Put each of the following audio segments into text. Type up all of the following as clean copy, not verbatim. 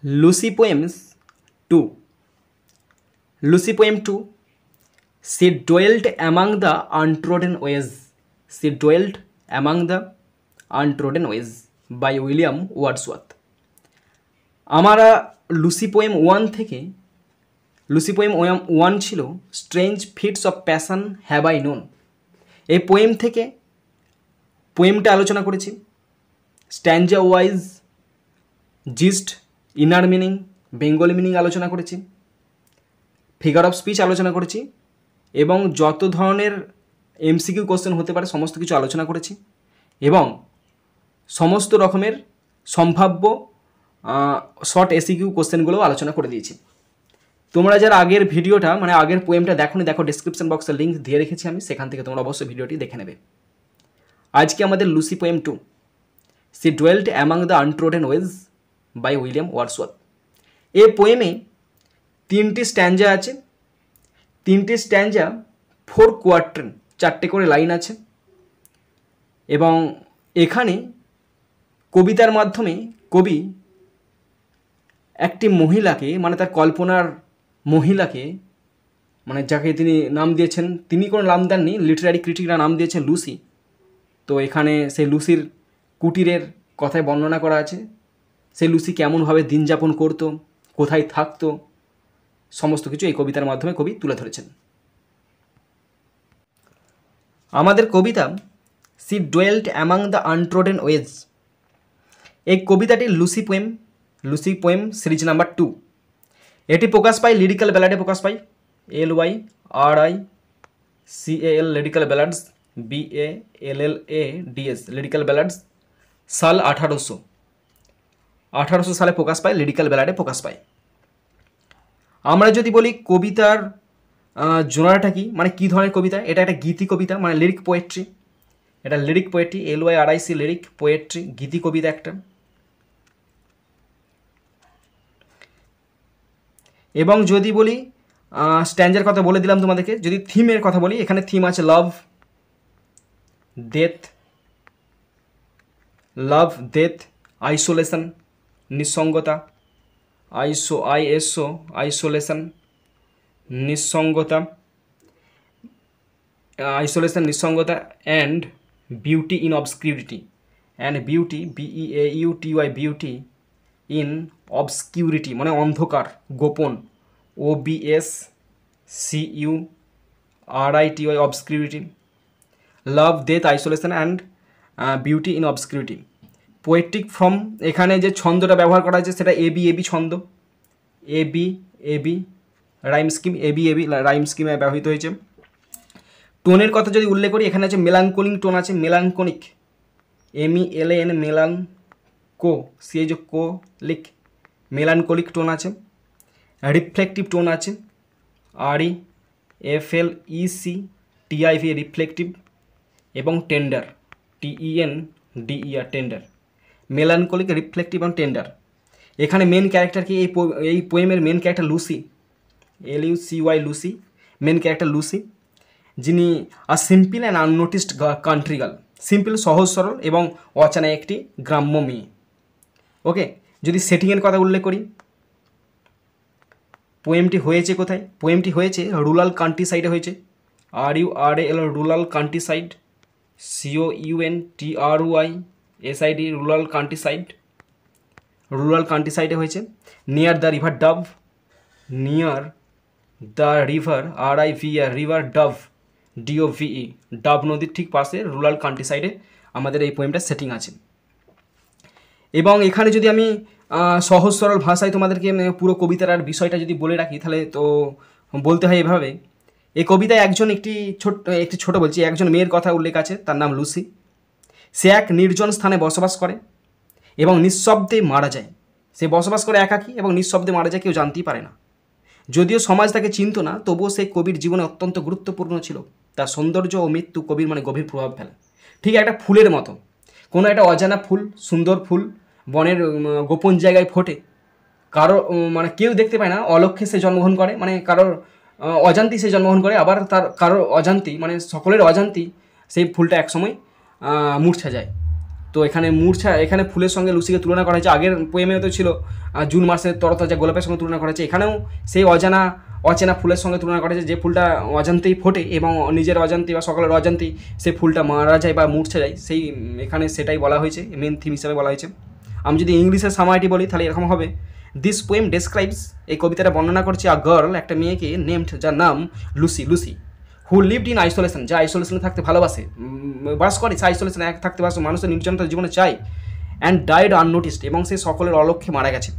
Lucy Poems 2. Lucy Poem 2. She dwelt among the untrodden ways. She dwelt among the untrodden ways by William Wordsworth. আমরা Lucy poem 1 থেকে Lucy poem 1 ছিল strange fits of passion have I known. এই poem থেকে পোয়েমটা আলোচনা করেছি, stanza wise, gist, inner meaning, Bengali meaning আলোচনা করেছি, ফিগার অফ স্পিচ আলোচনা করেছি এবং যত ধরনের এমসিকিউ কোশ্চেন হতে পারে সমস্ত কিছু আলোচনা করেছি এবং সমস্ত রকমের সম্ভাব্য শর্ট এসিকিউ কোশ্চেনগুলোও আলোচনা করে দিয়েছি। তোমরা যারা আগের ভিডিওটা মানে আগের পোয়েমটা দেখোনি, দেখো ডিসক্রিপশন বক্সে লিঙ্ক দিয়ে রেখেছি আমি, সেখান থেকে তোমরা অবশ্যই ভিডিওটি দেখে নেবে। আজকে আমাদের Lucy poem 2, she dwelt among the untrodden ways by William Wordsworth. এই পোয়েমে 3টি স্ট্যাঞ্জা আছে, 3টি স্ট্যাঞ্জা 4 কোয়ার্ট্রেন, 4টে করে লাইন আছে এবং এখানে কবিতার মাধ্যমে কবি একটি মহিলাকে মানে তার কল্পনার মহিলাকে মানে যাকে তিনি নাম দিয়েছেন, তিনি কোনো নাম দেননি, লিটারারি ক্রিটিকরা নাম দিয়েছেন লুসি। তো এখানে সেই লুসির কুটিরের কথায় বর্ণনা করা আছে, সেই লুসি কেমনভাবে দিন যাপন করতো, কোথায় থাকতো, সমস্ত কিছু এই কবিতার মাধ্যমে কবি তুলে ধরেছেন। আমাদের কবিতা she dwelt among the untrodden ways, এই কবিতাটি লুসি পোয়েম সিরিজ নাম্বার 2। এটি প্রকাশ পায় লিরিক্যাল ব্যালাডে প্রকাশ পায়, LYRICAL লিরিক্যাল ব্যালাডস, BALLADS লিরিক্যাল ব্যালাডস, সাল 1800 সালে প্রকাশ পায়, লিরিক্যাল ব্যালাডে প্রকাশ পায়। আমরা যদি বলি কবিতার জোনারটা কি, মানে কী ধরনের কবিতা, এটা একটা গীতি কবিতা মানে লিরিক পোয়েট্রি, এটা lyric poetry, LYRIC lyric poetry, গীতি কবিতা একটা। এবং যদি বলি স্ট্যাঞ্জার কথা বলে দিলাম তোমাদেরকে, যদি থিমের কথা বলি, এখানে থিম আছে লাভ, ডেথ, আইসোলেশন, নিঃসঙ্গতা, আইসোলেশন, নিঃসঙ্গতা, and beauty in obscurity, beauty in obscurity মানে অন্ধকার, গোপন, OBSCURITY obscurity, love, death, isolation and beauty in obscurity. Poetic form, এখানে যে ছন্দটা ব্যবহার করা হয়েছে সেটা ABAB ছন্দ, ABAB rhyme scheme, ABAB rhyme স্কিমে ব্যবহৃত হয়েছে। টোনের কথা যদি উল্লেখ করি, এখানে আছে মেলাঙ্কোলিক টোন আছে, মেলাঙ্কনিক, MELAN মেলাঙ্কো, COLIC মেলানকোলিক টোন আছে, রিফ্লেকটিভ টোন আছে, REFLECTIV রিফ্লেকটিভ, এবং tender, TENDER tender, melancholic, reflective এবং টেন্ডার। এখানে মেন ক্যারেক্টার কি, এই পোয়েমের main character Lucy, LUCY Lucy, main character Lucy, যিনি simple and unnoticed country girl, simple সহজ সরল এবং অচেনা একটি গ্রাম্য মেয়ে। ওকে, যদি সেটিংয়ের কথা উল্লেখ করি, পোয়েমটি হয়েছে কোথায়, পোয়েমটি হয়েছে রুরাল কান্ট্রি সাইডে হয়েছে, RURAL rural country side, COUNTRYSID rural country সাইডে হয়েছে, near the river Dove, RIVER river Dove, DOVE Dove নদীর ঠিক পাশে রুরাল কান্ট্রি সাইডে আমাদের এই পোয়েমটার সেটিং আছে। এবং এখানে যদি আমি সহজ সরল ভাষায় তোমাদেরকে পুরো কবিতার আর বিষয়টা যদি বলে রাখি, তাহলে তো বলতে হয় এভাবে। এই কবিতায় একজন মেয়ের কথা উল্লেখ আছে, তার নাম লুসি। সে এক নির্জন স্থানে বসবাস করে এবং নিঃশব্দে মারা যায়। সে বসবাস করে একাকী এবং নিঃশব্দে মারা যায়, কেউ জানতেই পারে না। যদিও সমাজ তাকে চিনত না, তবুও সে কবির জীবনে অত্যন্ত গুরুত্বপূর্ণ ছিল। তার সৌন্দর্য ও মৃত্যু কবির মানে গভীর প্রভাব ফেলে। ঠিক একটা ফুলের মতো, কোনো একটা অজানা ফুল, সুন্দর ফুল বনের গোপন জায়গায় ফোটে, কারো মানে কেউ দেখতে পায় না, অলক্ষ্যে সে জন্মগ্রহণ করে, মানে কারোর অজান্তি সে জন্মগ্রহণ করে, আবার তার কারোর অজান্তি মানে সকলের অজান্তি সেই ফুলটা একসময় মূর্ছা যায়। তো এখানে মূর্ছা, এখানে ফুলের সঙ্গে লুসিকে তুলনা করা হয়েছে। আগের পোয়েমেও তো ছিল জুন মাসের তরতাজা গোলাপের সঙ্গে তুলনা করা হয়েছে। এখানেও সেই অচেনা ফুলের সঙ্গে তুলনা করা হয়েছে, যে ফুলটা অজান্তেই ফোটে এবং নিজের অজান্তে বা সকলের অজান্তেই সেই ফুলটা মারা যায় বা মূর্ছা যায়। সেই এখানে সেটাই বলা হয়েছে, মেন থিম হিসাবে বলা হয়েছে। আমি যদি ইংলিশের সামারিটি বলি তাহলে এরকম হবে, দিস পোয়েম ডেসক্রাইবস, এই কবিতাটা বর্ণনা করছে আ গার্ল, একটা মেয়েকে, নেমড, যার নাম Lucy, who lived in isolation, যা আইসোলেশনে থাকতে ভালোবাসে, বাস করে, সে আইসোলেশনে এক থাকতে বাসে, মানুষের নির্জনতা জীবনে চায়, অ্যান্ড ডাইড আননোটিসড, এবং সে সকলের অলক্ষ্যে মারা গেছে।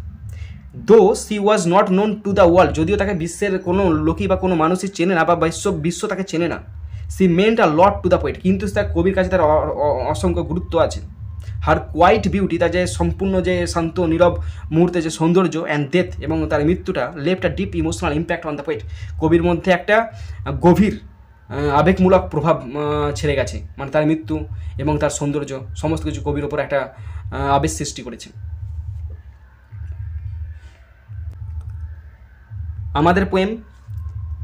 দো C was not known to the world, যদিও তাকে বিশ্বের কোনো লোকই বা কোনো মানুষই চেনে না বা বিশ্ব তাকে চেনে না। She meant a lot to the poet, কিন্তু তার কবির কাছে তার অসংখ্য গুরুত্ব আছে। হার কোয়াইট বিউটি, তার যে সম্পূর্ণ যে শান্ত নীরব মুহূর্তে যে সৌন্দর্য, অ্যান্ড ডেথ, এবং তার মৃত্যুটা, left a deep emotional impact on the poet, কবির মধ্যে একটা গভীর আবেগমূলক প্রভাব ছেড়ে গেছে। মানে তার মৃত্যু এবং তার সৌন্দর্য সমস্ত কিছু কবির ওপর একটা আবেগ সৃষ্টি করেছে। আমাদের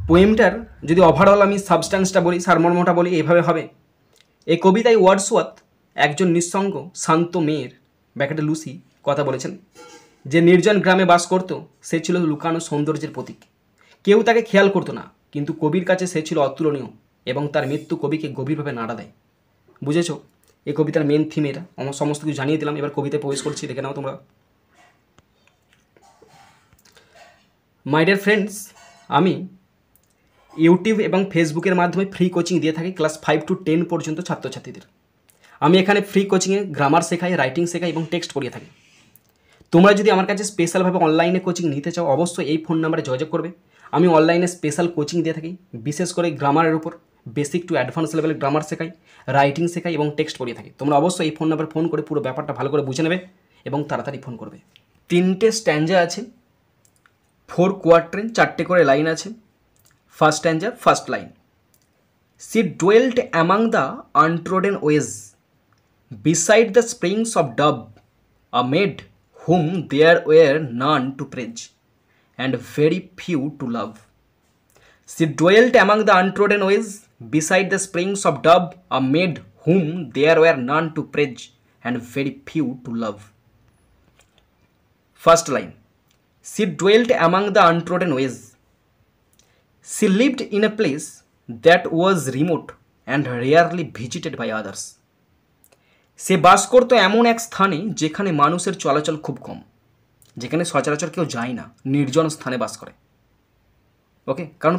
পোয়েমটার যদি ওভারঅল আমি সাবস্ট্যান্সটা বলি, সারমর্মটা বলি, এইভাবে হবে। এই কবিতায় ওয়ার্ডসওয়ার্থ একজন নিঃসঙ্গ শান্ত মেয়ের, ব্যাকেটে লুসি, কথা বলেছেন। যে নির্জন গ্রামে বাস করত, সে ছিল লুকানো সৌন্দর্যের প্রতীক। কেউ তাকে খেয়াল করতো না, কিন্তু কবির কাছে সে ছিল অতুলনীয়, এবং তার মৃত্যু কবিকে গভীরভাবে নাড়া দেয়। বুঝেছ? এই কবিতার মেন থিম এটা। আমার সমস্ত কিছু জানিয়ে দিলাম, এবার কবিতায় প্রবেশ করছি, দেখে নাও তোমরা। মাই ডিয়ার ফ্রেন্ডস, আমি ইউটিউব এবং ফেসবুকের মাধ্যমে ফ্রি কোচিং দিয়ে থাকি ক্লাস 5 to 10 পর্যন্ত ছাত্রছাত্রীদের। আমি এখানে ফ্রি কোচিংয়ে গ্রামার শেখাই, রাইটিং শেখাই এবং টেক্সট পড়িয়ে থাকি। তোমরা যদি আমার কাছে স্পেশালভাবে অনলাইনে কোচিং নিতে চাও, অবশ্যই এই ফোন নাম্বারে যোগাযোগ করবে। আমি অনলাইনে স্পেশাল কোচিং দিয়ে থাকি, বিশেষ করে গ্রামারের উপর, বেসিক টু অ্যাডভান্স লেভেলের গ্রামার শেখাই, রাইটিং শেখাই এবং টেক্সট পড়িয়ে থাকি। তোমরা অবশ্যই এই ফোন নাম্বারে ফোন করে পুরো ব্যাপারটা ভালো করে বুঝে নেবে এবং তাড়াতাড়ি ফোন করবে। 3টে স্ট্যান্জা আছে, 4 কোয়ার্ট্রেন, 4টে করে লাইন আছে। First stanza, first line, she dwelt among the untrodden ways, beside the springs of Dub, a maid whom there were none to praise, and very few to love. She dwelt among the untrodden ways, beside the springs of Dub, a maid whom there were none to praise, and very few to love. First line, she dwelt among the untrodden ways. She lived in a place that was remote and rarely visited by others. সে বাস করতো এমন এক স্থানে যেখানে মানুষের চলাচল খুব কম, যেখানে সচরাচর কেউ যায় না, নির্জন স্থানে বাস করে। ওকে, কারণ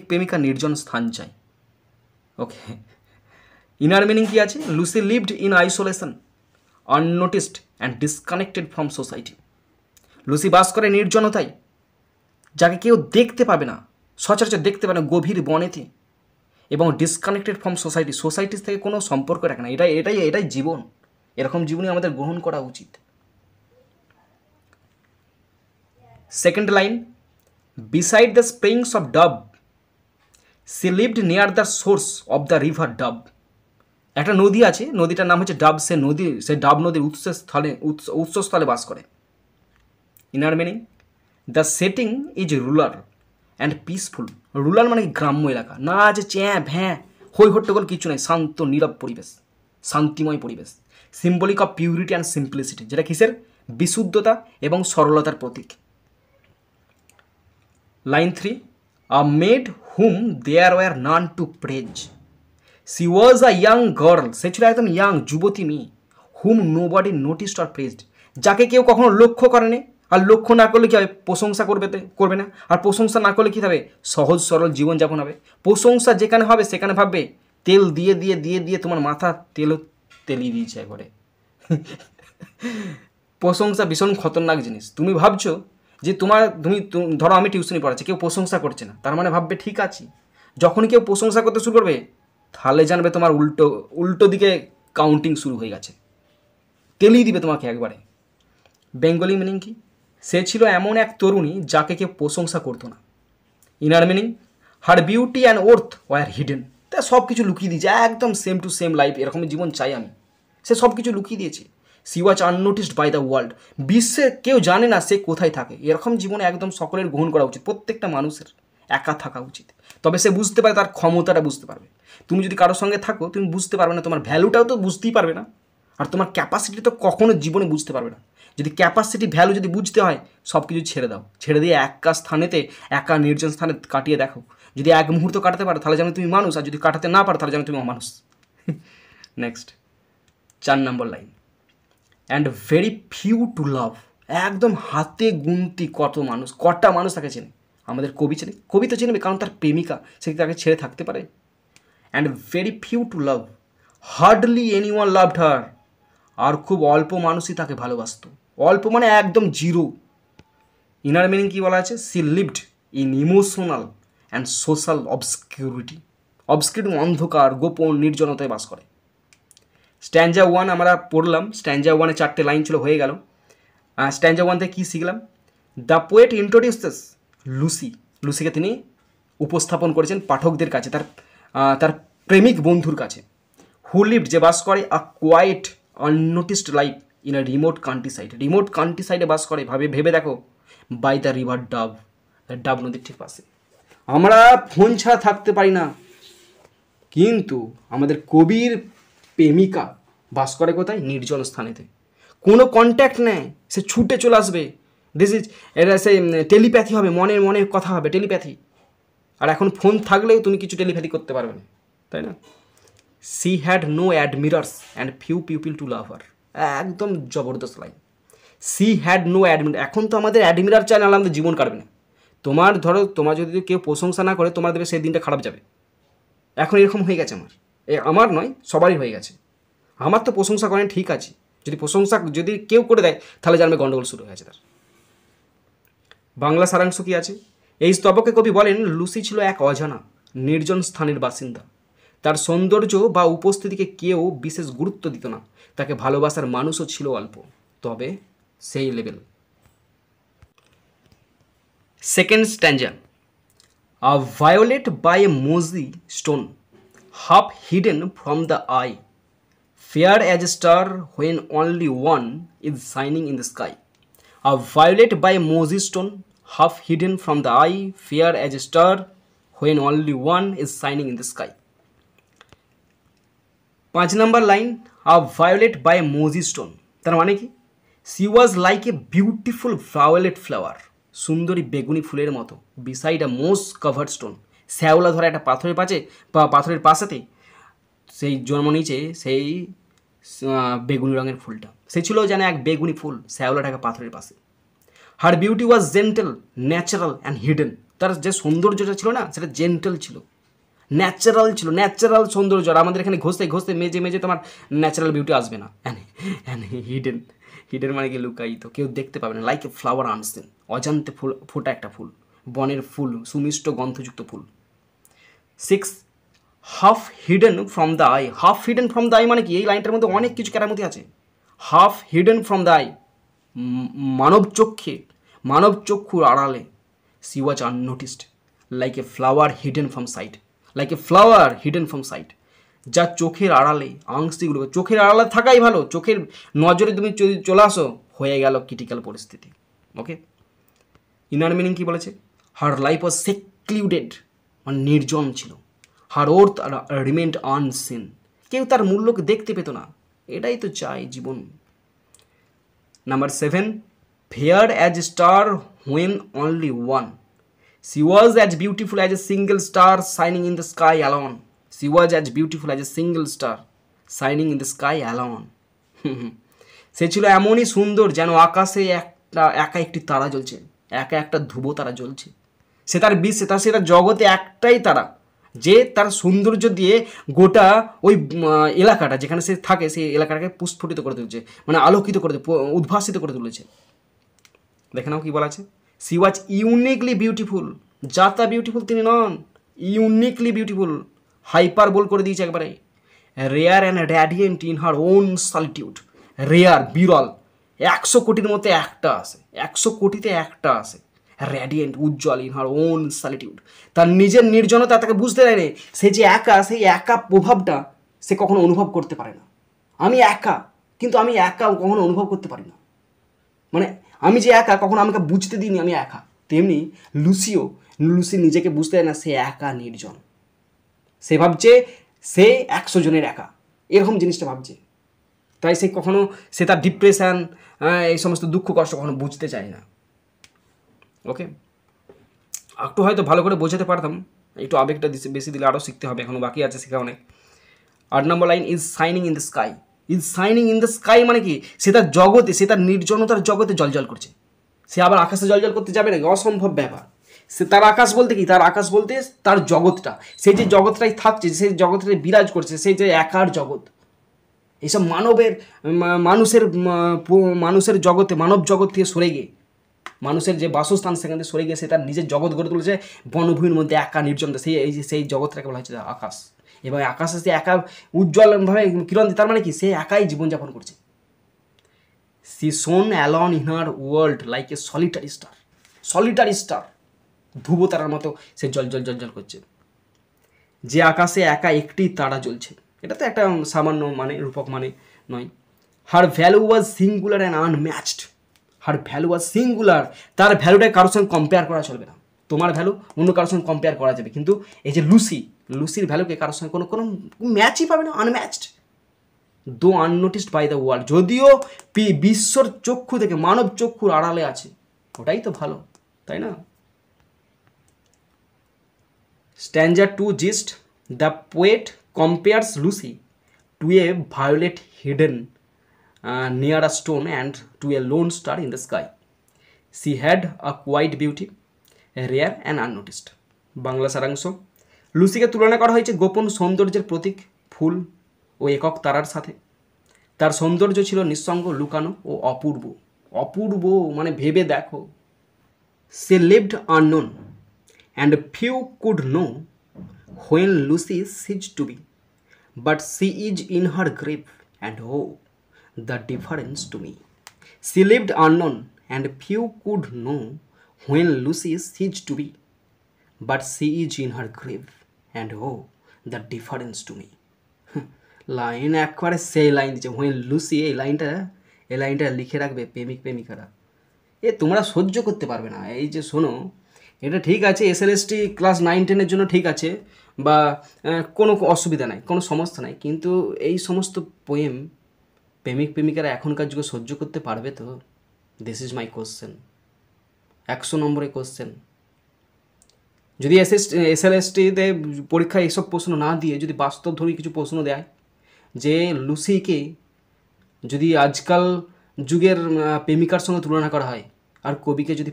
প্রেমিকা নির্জন স্থান চাই। ওকে, ইনার মিনিং কী আছে? Lucy lived in isolation, unnoticed and disconnected from society. Lucy বাস করে নির্জনতায়, যাকে কেউ দেখতে পাবে না, সচরাচর দেখতে পাবে না, গভীর বনেতে, এবং ডিসকানেক্টেড ফ্রম সোসাইটিস থেকে কোনো সম্পর্ক রাখে না। এটাই জীবন, এরকম জীবনই আমাদের গ্রহণ করা উচিত। Second line, beside the springs of Dove, she lived near the source of the river Dove. একটা নদী আছে, নদীটার নাম হচ্ছে ডাব। সে ডাব নদীর উৎসস্থলে বাস করে। Inner meaning, the setting is rural and peaceful. Rural মানে গ্রাম্য এলাকা, না আছে চ্যাঁ ভ্যাঁ হই হট্টগোল কিছু নেই, শান্ত নীরব পরিবেশ, শান্তিময় পরিবেশ। Symbolic of purity and simplicity, যেটা কিসের? বিশুদ্ধতা এবং সরলতার প্রতীক। Line 3, a maid whom there were none to praise. She was a young girl, সে ছিল একদম ইয়াং, যুবতী মেয়ে। Whom nobody noticed or praised, যাকে কেউ কখনো লক্ষ্য করেনি। আর লক্ষ্য না করলে কী হবে? প্রশংসা করবে না। আর প্রশংসা না করলে কী হবে? সহজ সরল জীবনযাপন হবে। প্রশংসা যেখানে হবে সেখানে ভাববে তেল দিয়ে দিয়ে দিয়ে দিয়ে তোমার মাথা তেলিয়ে দিয়েছে একবারে। প্রশংসা ভীষণ খতরনাক জিনিস। তুমি ভাবছো যে তুমি ধরো আমি টিউশনি পড়াচ্ছি, কেউ প্রশংসা করছে না, তার মানে ভাববে ঠিক আছে। যখনই কেউ প্রশংসা করতে শুরু করবে, তাহলে জানবে তোমার উল্টো দিকে কাউন্টিং শুরু হয়ে গেছে, তেলিয়ে দিবে তোমাকে একবারে। বেঙ্গলি মিনিং কি? সে ছিল এমন এক তরুণী যাকে কেউ প্রশংসা করতো না। Inner meaning, her beauty and worth were hidden. তা সব কিছু লুকিয়ে দিয়েছে, একদম সেম টু সেম লাইফ, এরকম জীবন চাই আমি। সে সব কিছু লুকিয়ে দিয়েছে। She was unnoticed by the world, বিশ্বে কেউ জানে না সে কোথায় থাকে। এরকম জীবনে একদম সকলের গ্রহণ করা উচিত, প্রত্যেকটা মানুষের একা থাকা উচিত। তবে সে বুঝতে পারে, তার ক্ষমতাটা বুঝতে পারবে। তুমি যদি কারোর সঙ্গে থাকো, তুমি বুঝতে পারবে না, তোমার ভ্যালুটাও তো বুঝতেই পারবে না। আর তোমার ক্যাপাসিটি তো কখনো জীবনে বুঝতে পারবে না। যদি ক্যাপাসিটি ভ্যালু যদি বুঝতে হয়, সব কিছু ছেড়ে দাও, ছেড়ে দিয়ে একা স্থানেতে, একা নির্জন স্থানে কাটিয়ে দেখো। যদি এক মুহূর্ত কাটাতে পারো তাহলে জানো তুমি মানুষ, আর যদি কাটাতে না পারো তাহলে জানো তুমি অমানুষ। Next 4 number line, and very few to love. একদম হাতে গুনতি কটা মানুষ তাকে চেনে। আমাদের কবি চেনে, কবি তো চেনবে, কারণ তার প্রেমিকা, সে তাকে ছেড়ে থাকতে পারে। And very few to love, hardly anyone loved her. আর খুব অল্প মানুষই তাকে ভালোবাসত। অল্প মানে একদম জিরো। ইনার মিনিং কী বলা আছে? She lived in emotional and social obscurity. Obscurity অন্ধকার, গোপন, নির্জনতায় বাস করে। স্ট্যান্ডা 1 আমরা পড়লাম। স্ট্যান্ডা 1-এ 4টে লাইন ছিল, হয়ে গেল। স্ট্যান্ডা 1 থেকে কী শিখলাম? The poet introduces Lucy. লুসিকে তিনি উপস্থাপন করেছেন পাঠকদের কাছে, তার প্রেমিক বন্ধুর কাছে। হু লিভড, যে বাস করে, a quiet unnoticed life in a remote countryside. Remote country সাইডে বাস করে, ভেবে দেখো, বাই দ্য রিভার ডাব, ডাব নদীর ঠিক পাশে। আমরা ফোন ছাড়া থাকতে পারি না, কিন্তু আমাদের কবির প্রেমিকা বাস করে কোথায়? নির্জন স্থানেতে। কোনো কন্ট্যাক্ট নেই, সে ছুটে চলে আসবে। এটা সে টেলিপ্যাথি হবে, মনে কথা হবে, টেলিপ্যাথি। আর এখন ফোন থাকলেও তুমি কিছু টেলিপ্যাথি করতে পারবে না, তাই না? She had no admirers and few people to love her. একদম জবরদস্ত line. She had no admirer. এখন তো আমাদের অ্যাডমিরার চাই না, আমাদের জীবন কাটবে না। তোমার যদি কেউ প্রশংসা না করে, তোমার দেবে সেই দিনটা খারাপ যাবে। এখন এরকম হয়ে গেছে আমার নয়, সবারই হয়ে গেছে। আমার তো প্রশংসা করেন, ঠিক আছে, যদি কেউ করে দেয় তাহলে জানবে গন্ডগোল শুরু হয়ে গেছে তার। বাংলা সারাংশ কী আছে? এই স্তবকে কবি বলেন, লুসি ছিল এক অজানা নির্জন স্থানের বাসিন্দা। তার সৌন্দর্য বা উপস্থিতিকে কেউ বিশেষ গুরুত্ব দিত না। তাকে ভালোবাসার মানুষও ছিল অল্প, তবে সেই level. Second stanza, a violet by a mossy stone, half hidden from the eye, fair as a star when only one is shining in the sky. A violet by a mossy stone, half hidden from the eye, fair as a star when only one is shining in the sky. 5 number line, a violet by a mossy stone, তার মানে কি? She was like a beautiful violet flower, সুন্দরী বেগুনি ফুলের মতো, beside a moss covered stone, শ্যাওলা ধরা একটা পাথরের পাশেতে সেই জন্ম নিয়েছে সেই বেগুনি রঙের ফুলটা। সে ছিল যেন এক বেগুনি ফুল, শ্যাওলা ঢাকা পাথরের পাশে। Her beauty was gentle, natural and hidden. তার যে সৌন্দর্যটা ছিল না, সেটা জেন্টেল ছিল, ন্যাচারাল ছিল, ন্যাচারাল সৌন্দর্য। আর আমাদের এখানে ঘষতে মেজে তোমার ন্যাচারাল বিউটি আসবে না। অ্যান্ড হিডেন মানে কি? লুকায়িত, কেউ দেখতে পাবে না। লাইক এ ফ্লাওয়ার আনসিন, অজান্তে ফোটা একটা ফুল, বনের ফুল, সুমিষ্ট গন্ধযুক্ত ফুল। 6, half hidden from the eye. Half hidden from the eye মানে কি? এই লাইনটার মধ্যে অনেক কিছু কেরামতি আছে। Half hidden from the eye, মানব চক্ষুর আড়ালে। She was unnoticed like a flower hidden from sight. যা চোখের আড়ালে, আংশিকগুলো চোখের আড়ালে থাকাই ভালো। চোখের নজরে তুমি যদি চলে আসো, হয়ে গেল ক্রিটিক্যাল পরিস্থিতি। ওকে, ইনার মিনিং কি বলেছে? হার লাইফ ওয়াজ সেক্লুডেড, মানে নির্জন ছিল। হার ওর্থ রিমেন্ড আনসিন, কেউ তার মূল্যকে দেখতে পেত না। এটাই তো চাই জীবন। Number 7, fair as a star when only one. She was as beautiful as a single star shining in the sky alone. She was as beautiful as a single star shining in the sky alone. সে ছিল এমনই সুন্দর যেন আকাশে একা একটি তারা জ্বলছে, একা একটা ধ্রুব তারা জ্বলছে। সে তার বিশ্বে, সেটা জগতে একটাই তারা, যে তার সৌন্দর্য দিয়ে গোটা ওই এলাকাটা যেখানে সে থাকে, সেই এলাকাটাকে পুস্ফুটিত করে তুলছে, মানে আলোকিত করে, উদ্ভাসিত করে তুলেছে। দেখে নাও কি বলা আছে? She was uniquely beautiful. যা তা বিউটিফুল তিনি নন, ইউনিকলি বিউটিফুল, হাইপার বোল করে দিয়েছে একবারে। Rare and radiant in her own solitude. Rare, বিরল, 100 কোটির মধ্যে একটা আসে, 100 কোটিতে একটা আসে। র্যাডিয়েন্ট, উজ্জ্বল, ইন হার ওন সলিটিউড, তার নিজের নির্জনতা তাকে বুঝতে দেয় না। সে যে একা, সেই একা প্রভাবটা সে কখনো অনুভব করতে পারে না। আমি একা, কিন্তু আমি একা কখনো অনুভব করতে পারি না। মানে আমি যে একা, কখনো আমাকে বুঝতে দিইনি আমি একা। তেমনি লুসি নিজেকে বুঝতে দেয় না, সে একা, নির্জন। সে ভাবছে সে 100 জনের একা, এরকম জিনিসটা ভাবছে। তাই সে কখনো সে তার ডিপ্রেশন এই সমস্ত দুঃখ কষ্ট কখনো বুঝতে চায় না। ওকে, একটু হয়তো ভালো করে বোঝাতে পারতাম, একটু আবেগটা বেশি দিলে আরও শিখতে হবে, এখনও বাকি আছে শেখা অনেক। 8 number line, is shining in the sky. Is shining in the sky মানে কি, সে তার জগতে, সে তার নির্জনতার জগতে জলজল করছে। সে আবার আকাশে জলজল করতে যাবে নাকি? অসম্ভব ব্যাপার। সে তার আকাশ বলতে কি, তার আকাশ বলতে তার জগৎটা, সেই যে জগৎটাই থাকছে, সেই জগৎটাই বিরাজ করছে, সেই যে একার জগৎ। এইসব মানুষের জগতে, মানব জগৎ থেকে সরে গিয়ে, মানুষের যে বাসস্থান সেখান থেকে সরে গিয়ে সে তার নিজের জগৎ গড়ে তুলেছে বনভূমির মধ্যে একা নির্জনতা। সেই জগৎটাকে বলা হচ্ছে আকাশ। এবং আকাশে সে একা উজ্জ্বলভাবে কিরণ দিতে, তার মানে কি, সে একাই জীবনযাপন করছে। She shone alone in her world like a solitary star, ধ্রুবতারার মতো সে জল করছে। যে আকাশে একা একটি তারা জ্বলছে। এটা তো একটা সামান্য মানে রূপক মানে নয়। Her value was singular and unmatched. Her value was singular, তার ভ্যালুটা কারোর সঙ্গে কম্পেয়ার করা চলবে না। তোমার ভ্যালু অন্য কারোর সঙ্গে কম্পেয়ার করা যাবে, কিন্তু এই যে লুসির ভ্যালুকে কারোর সঙ্গে কোনো ম্যাচই পাবে না, আনম্যাচড। দো আননোটিসড বাই দ্য ওয়ার্ল্ড, যদিও বিশ্বর চক্ষু থেকে, মানব চক্ষুর আড়ালে আছে, ওটাই তো ভালো, তাই না? Stanza 2 gist, the poet compares Lucy to a violet hidden near a stone and to a lone star in the sky. She had a quiet beauty, rare and unnoticed. Bangla সারাংশ, লুসিকে তুলনা করা হয়েছে গোপন সৌন্দর্যের প্রতীক ফুল ও একক তারার সাথে। তার সৌন্দর্য ছিল নিঃসঙ্গ, লুকানো ও অপূর্ব মানে ভেবে দেখো। সে lived unknown and few could know when Lucy ceased to be, but she is in her grave and oh, the difference to me. She lived unknown and few could know when Lucy ceased to be, but she is in her grave and oh, the difference to me. Line একবারে সেই line দিচ্ছে when Lucy, এই লাইনটা লিখে রাখবে প্রেমিকারা। তোমরা সহ্য করতে পারবে না। এই যে শোনো, এটা ঠিক আছে SLST ক্লাস 9-10 জন্য ঠিক আছে, বা কোনো অসুবিধা নাই, কোনো সমস্যা নাই, কিন্তু এই সমস্ত পোয়েম প্রেমিকারা এখনকার যুগে সহ্য করতে পারবে তো? দিস ইজ মাই কোশ্চেন, 100 নম্বরের কোশ্চেন। যদি SLSTতে পরীক্ষায় এইসব প্রশ্ন না দিয়ে যদি বাস্তবধর্মী কিছু প্রশ্ন দেয়, যে লুসিকে যদি আজকাল যুগের প্রেমিকার সঙ্গে তুলনা করা হয়, আর কবিকে যদি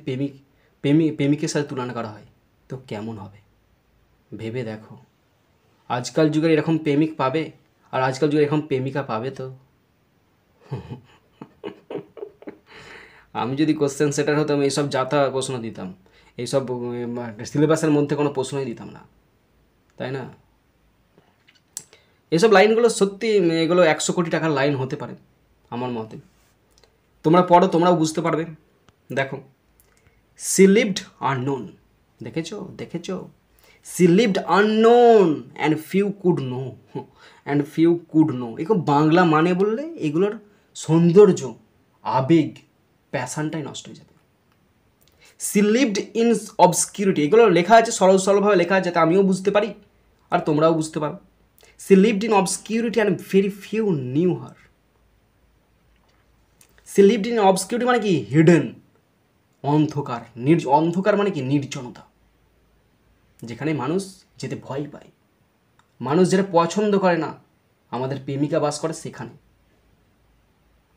প্রেমিকের সাথে তুলনা করা হয়, তো কেমন হবে ভেবে দেখো। আজকাল যুগের এরকম প্রেমিক পাবে, আর আজকাল যুগের এরকম প্রেমিকা পাবে তো? আমি যদি কোশ্চেন সেটার হতাম, এইসব জাতা প্রশ্ন দিতাম, এইসব সিলেবাসের মধ্যে কোনো প্রশ্নই দিতাম না, তাই না? এইসব লাইনগুলো সত্যি, এগুলো 100 কোটি টাকার লাইন হতে পারে আমার মতে। তোমরা পড়ো, তোমরাও বুঝতে পারবে। দেখো, she lived unknown, দেখেছো she lived unknown and few could know এগুলো বাংলা মানে বললে এগুলোর সৌন্দর্য, আবেগ, প্যাশনটাই নষ্ট হয়ে যাবে। she lived in obscurity, এগুলো লেখা আছে সরলভাবে লেখা আছে, যাতে আমিও বুঝতে পারি আর তোমরাও বুঝতে পারো। she lived in obscurity and very few knew her. she lived in obscurity মানে কি, হিডেন, অন্ধকার মানে কি, নির্জনতা, যেখানে মানুষ যেতে ভয় পায়, মানুষ যেটা পছন্দ করে না। আমাদের প্রেমিকা বাস করে সেখানে।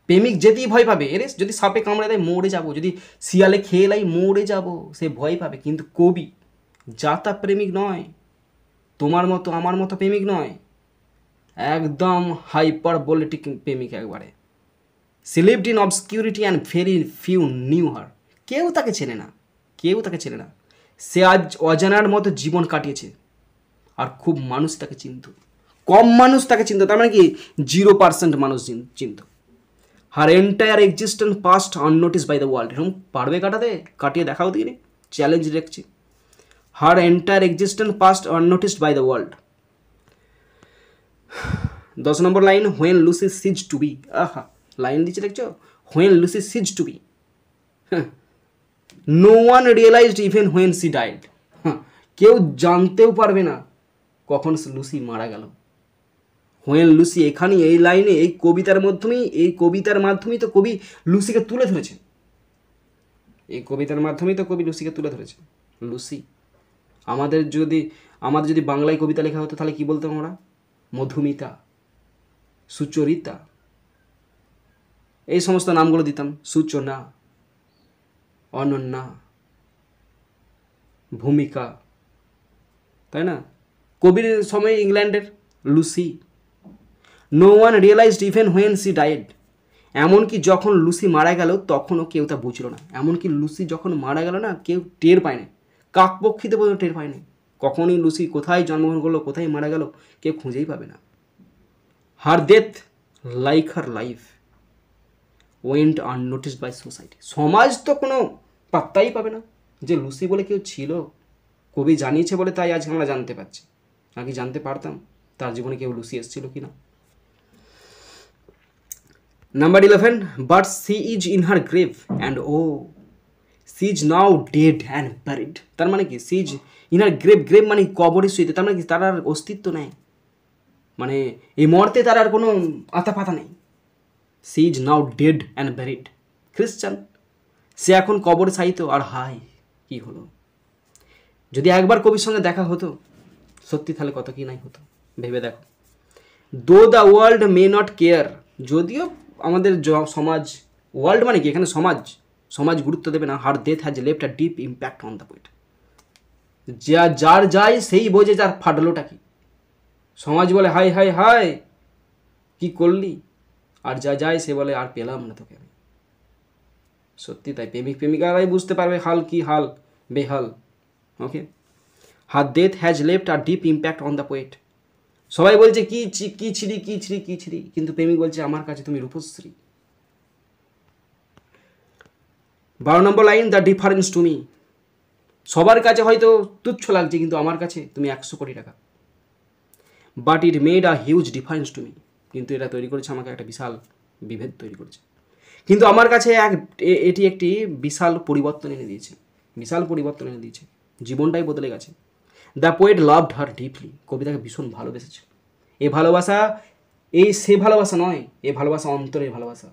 প্রেমিক যেতেই ভয় পাবে, এরে যদি সাপে কামড়ে দেয় মরে যাব, যদি শিয়ালে খেয়ে লাই মরে যাব, সে ভয় পাবে। কিন্তু কবি যাতা প্রেমিক নয়, তোমার মতো আমার মতো প্রেমিক নয়, একদম হাইপারবোলিটিক প্রেমিক একবারে। she lived in obscurity and very few knew her. কেউ তাকে চেনে না। সে আজ অজানার মতো জীবন কাটিয়েছে, আর খুব মানুষ তাকে চিনত, কম মানুষ তাকে চিনত, তার মানে কি 0% মানুষ চিনত। Her entire existence passed unnoticed by the world. এরকম পারবে কাটিয়ে দেখাও দিকে, চ্যালেঞ্জ দেখছি। Her entire existence passed unnoticed by the world. 10 number line, when Lucy ceased to be, আহা লাইন দিচ্ছে দেখছো, when Lucy ceased to be, no one realized even when she died. কেউ জানতেও পারবে না কখন লুসি মারা গেল। হোয়েন লুসি, এখানে এই লাইনে এই কবিতার মাধ্যমেই তো কবি লুসিকে তুলে ধরেছে। এই কবিতার মাধ্যমেই তো কবি লুসিকে তুলে ধরেছে। লুসি, আমাদের যদি বাংলায় কবিতা লেখা হতো তাহলে কি বলতাম আমরা? মধুমিতা, সুচরিতা, এই সমস্ত নামগুলো দিতাম। সূচনা, অনন্যা, ভূমিকা, তাই না? কবির সময় ইংল্যান্ডের Lucy. No one realised even when she died, এমনকি যখন লুসি মারা গেল তখনও কেউ তা বুঝলো না। এমনকি লুসি যখন মারা গেল না, কেউ টের পায়নি, কাকপক্ষীতে পর্যন্ত টের পায়নি। কখনই লুসি কোথায় জন্মগ্রহণ করলো, কোথায় মারা গেল, কেউ খুঁজেই পাবে না। Her death like her life went unnoticed by society, সমাজ তো কোনো পাত্তাই পাবে না যে লুসি বলে কেউ ছিল। কবি জানিয়েছে বলে তাই আজকে আমরা জানতে পারছি, নাকি জানতে পারতাম তার জীবনে কেউ লুসি এসেছিল কি না। Number 11, but she is in her grave and oh she is now dead and buried. তার মানে কি? She is in her grave, grave মানে কবরে শুইতে, তার মানে কি? তার আর অস্তিত্ব নেই, মানে এই মুহূর্তে তার আর কোনো আতা পাতা নেই। She is now dead and buried, খ্রিস্টান, সে এখন কবরে সাইত। আর হাই কি হলো, যদি একবার কবির সঙ্গে দেখা হতো সত্যি, তাহলে কত কি নাই হতো, ভেবে দেখো। দো the world may not care, যদিও আমাদের সমাজ, ওয়ার্ল্ড মানে কি এখানে সমাজ গুরুত্ব দেবে না। Her death has left a deep impact on the poet, যার যায় সেই বোঝে যার ফাটলোটা কি। সমাজ বলে হাই হাই হাই কি করলি, আর যা যায় সে বলে আর পেলাম না তোকে আমি। সত্যি তাই, প্রেমিক প্রেমিকারাই বুঝতে পারবে হাল কি হাল, বেহাল। Okay, her death has left a deep impact on the poet. সবাই বলছে কি ছিড়ি, কিন্তু প্রেমিক বলছে আমার কাছে তুমি রূপশ্রী। 12 number line, the difference to me, সবার কাছে হয়তো তুচ্ছ লাগছে, কিন্তু আমার কাছে তুমি 100 কোটি টাকা। But it made a huge difference to me, কিন্তু এটা তৈরি করেছে আমাকে একটা বিশাল বিভেদ তৈরি করেছে। কিন্তু আমার কাছে এটি একটি বিশাল পরিবর্তন এনে দিয়েছে, জীবনটাই বদলে গেছে। The poet loved her deeply, কবিতাকে ভীষণ ভালোবেসেছে। এ ভালোবাসা সে ভালোবাসা নয়, এ ভালোবাসা অন্তরের ভালোবাসা,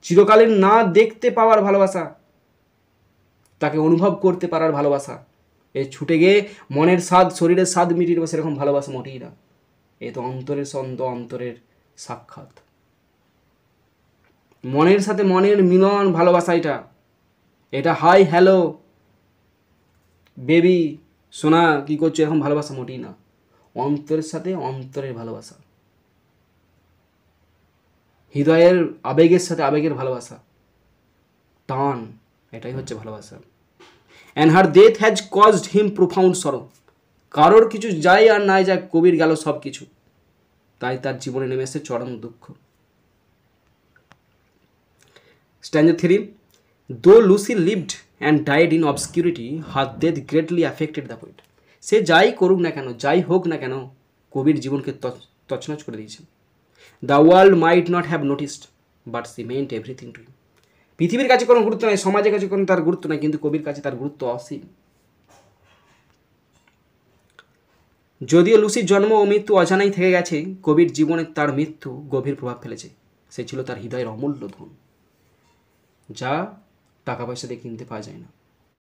চিরকালীন না দেখতে পাওয়ার ভালোবাসা, তাকে অনুভব করতে পারার ভালোবাসা। এ ছুটে গিয়ে মনের স্বাদ, শরীরের স্বাদ মিটিয়ে দেবে সেরকম ভালোবাসা মোটেই না। এ তো অন্তরের সন্দ, অন্তরের সাক্ষাৎ, মনের সাথে মনের মিলন, ভালোবাসা। এটা হাই হ্যালো বেবি সোনা কি করছো, এরকম ভালোবাসা মোটেই না। অন্তরের সাথে অন্তরের ভালোবাসা, হৃদয়ের আবেগের সাথে আবেগের ভালোবাসা, টান, এটাই হচ্ছে ভালোবাসা। And her death has caused him profound সরো, কারোর কিছু যায় আর নাই যায়, কবির গেল সব কিছু, তাই তার জীবনে নেমে এসেছে চরম দুঃখ। Stanza 3, though Lucy lived and died in obscurity, her death greatly affected the poet. সে যাই করুক না কেন, যাই হোক না কেন, কবির জীবনকে তছনছ করে দিয়েছে। The world might not have noticed but she meant everything to him. পৃথিবীর কাছে কোনো গুরুত্ব নাই, সমাজের কাছে কোনো তার গুরুত্ব নাই, কিন্তু কবির কাছে তার গুরুত্ব অসীম। যদিও লুসির জন্ম ও মৃত্যু অজানাই থেকে গেছে, কবির জীবনে তার মৃত্যু গভীর প্রভাব ফেলেছে। সে ছিল তার হৃদয়ের অমূল্য ধন, যা টাকা পয়সা দিয়ে কিনতে পাওয়া যায় না।